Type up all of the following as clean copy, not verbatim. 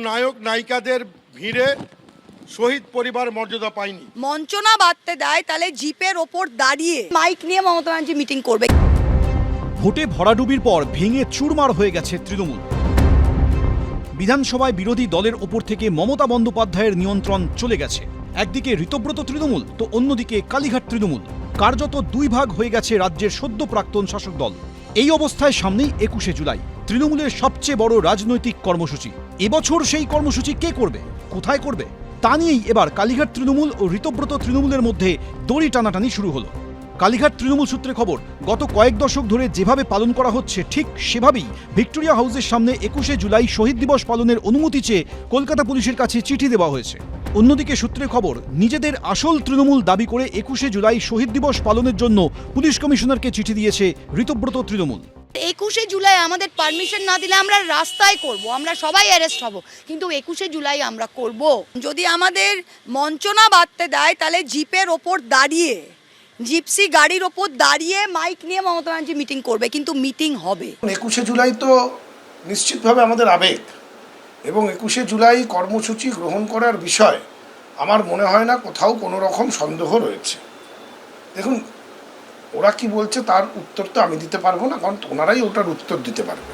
নায়ক নায়িকাদের ভিড়ে শহীদ পরিবার মর্যাদা পায়নি। মঞ্চনা বাঁধতে দেয়, তাহলে জিপের ওপর দাঁড়িয়ে মাইক নিয়ে মমতা ব্যানার্জি মিটিং করবে। ভোটে ভরাডুবির পর ভেঙে চুরমার হয়ে গেছে তৃণমূল। বিধানসভায় বিরোধী দলের ওপর থেকে মমতা বন্দ্যোপাধ্যায়ের নিয়ন্ত্রণ চলে গেছে। একদিকে ঋতব্রত তৃণমূল, তো অন্যদিকে কালীঘাট তৃণমূল। কার্যত দুই ভাগ হয়ে গেছে রাজ্যের সদ্য প্রাক্তন শাসক দল। এই অবস্থায় সামনেই 21শে জুলাই, তৃণমূলের সবচেয়ে বড় রাজনৈতিক কর্মসূচি। এবছর সেই কর্মসূচি কে করবে, কোথায় করবে, তা নিয়েই এবার কালীঘাট তৃণমূল ও ঋতব্রত তৃণমূলের মধ্যে দড়ি টানাটানি শুরু হলো। কালীঘাট তৃণমূল সূত্রে খবর, গত কয়েক দশক ধরে যেভাবে পালন করা হচ্ছে ঠিক সেভাবেই ভিক্টোরিয়া হাউসের সামনে 21শে জুলাই শহীদ দিবস পালনের অনুমতি চেয়ে কলকাতা পুলিশের কাছে চিঠি দেওয়া হয়েছে। অন্যদিকে সূত্রে খবর, নিজেদের আসল তৃণমূল দাবি করে 21শে জুলাই শহীদ দিবস পালনের জন্য পুলিশ কমিশনারকে চিঠি দিয়েছে ঋতব্রত তৃণমূল। 21শে জুলাই আমাদের পারমিশন না দিলে আমরা রাস্তায় করব, আমরা সবাই অ্যারেস্ট হব, কিন্তু 21শে জুলাই আমরা করব। যদি আমাদের মঞ্চনা বাঁধতে দেয়, তাহলে জিপের ওপর দাঁড়িয়ে, জিপসি গাড়ির ওপর দাঁড়িয়ে মাইক নিয়ে মমতা ব্যানার্জি মিটিং করবে, কিন্তু মিটিং হবে। 21শে জুলাই তো নিশ্চিতভাবে আমাদের আবেগ, এবং 21শে জুলাই কর্মসূচি গ্রহণ করার বিষয় আমার মনে হয় না কোথাও কোনো রকম সন্দেহ রয়েছে। দেখুন, ওরা কি বলছে তার উত্তর তো আমি দিতে পারবো না, কারণ ওনারাই ওটার উত্তর দিতে পারবে।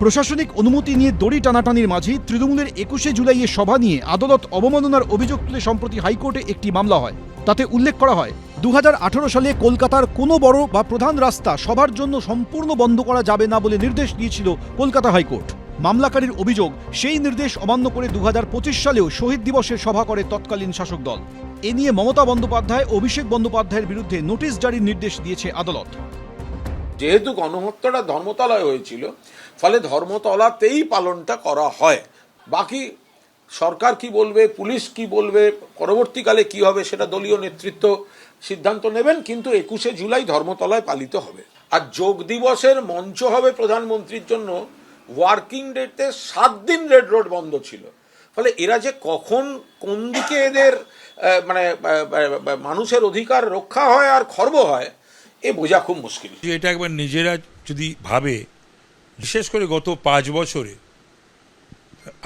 প্রশাসনিক অনুমতি নিয়ে দড়ি টানাটানির মাঝেই তৃণমূলের 21শে জুলাইয়ের সভা নিয়ে আদালত অবমাননার অভিযোগ তুলে সম্প্রতি হাইকোর্টে একটি মামলা হয়। তাতে উল্লেখ করা হয়, 2018 সালে কলকাতার কোনো বড় বা প্রধান রাস্তা সভার জন্য সম্পূর্ণ বন্ধ করা যাবে না বলে নির্দেশ দিয়েছিল কলকাতা হাইকোর্ট। মামলাকারীর অভিযোগ, সেই নির্দেশ অমান্য করে 2025 সালেও শহীদ দিবসের সভা করে তৎকালীন শাসক দল। এ নিয়ে মমতা বন্দ্যোপাধ্যায়, অভিষেক বন্দ্যোপাধ্যায়ের বিরুদ্ধে নোটিশ জারির নির্দেশ দিয়েছে আদালত। যেহেতু গণহত্যাটা ধর্মতলায় হয়েছিল, ফলে ধর্মতলাতেই পালনটা করা হয়। বাকি সরকার কি বলবে, পুলিশ কি বলবে, পরবর্তীকালে কি হবে সেটা দলীয় নেতৃত্ব সিদ্ধান্ত নেবেন, কিন্তু 21শে জুলাই ধর্মতলায় পালিত হবে। আর যোগ দিবসের মঞ্চ হবে প্রধানমন্ত্রীর জন্য, ওয়ার্কিং ডেতে 7 দিন রেড রোড বন্ধ ছিল। ফলে এরা যে কখন কোন দিকে এদের মানে মানুষের অধিকার রক্ষা হয় আর খর্ব হয়, এ বোঝা খুব মুশকিল। এটা একবার নিজেরা যদি ভাবে, বিশেষ করে গত 5 বছরে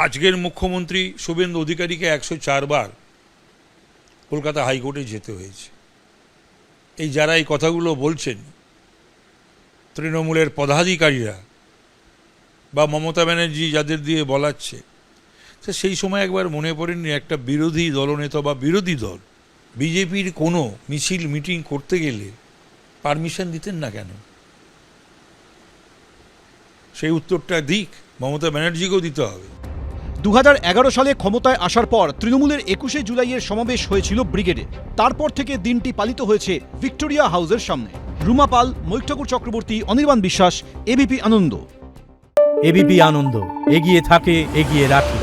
আজকের মুখ্যমন্ত্রী শুভেন্দু অধিকারীকে 104 বার কলকাতা হাইকোর্টে যেতে হয়েছে। এই যারা এই কথাগুলো বলছেন, তৃণমূলের পদাধিকারীরা বা মমতা ব্যানার্জি যাদের দিয়ে বলাচ্ছে, সেই সময় একবার মনে পড়েননি একটা বিরোধী দলনেতা বা বিরোধী দল বিজেপির কোনো মিছিল মিটিং করতে গেলে পারমিশন দিতেন না কেন? সেই উত্তরটা দিক মমতা ব্যানার্জিকেও দিতে হবে। 2011 সালে ক্ষমতায় আসার পর তৃণমূলের 21শে জুলাইয়ের সমাবেশ হয়েছিল ব্রিগেডে। তারপর থেকে দিনটি পালিত হয়েছে ভিক্টোরিয়া হাউসের সামনে। রুমা পাল, মৈক ঠাকুর চক্রবর্তী, অনির্বাণ বিশ্বাস, এবিপি আনন্দ। এবিপি আনন্দ, এগিয়ে থাকে, এগিয়ে রাখে।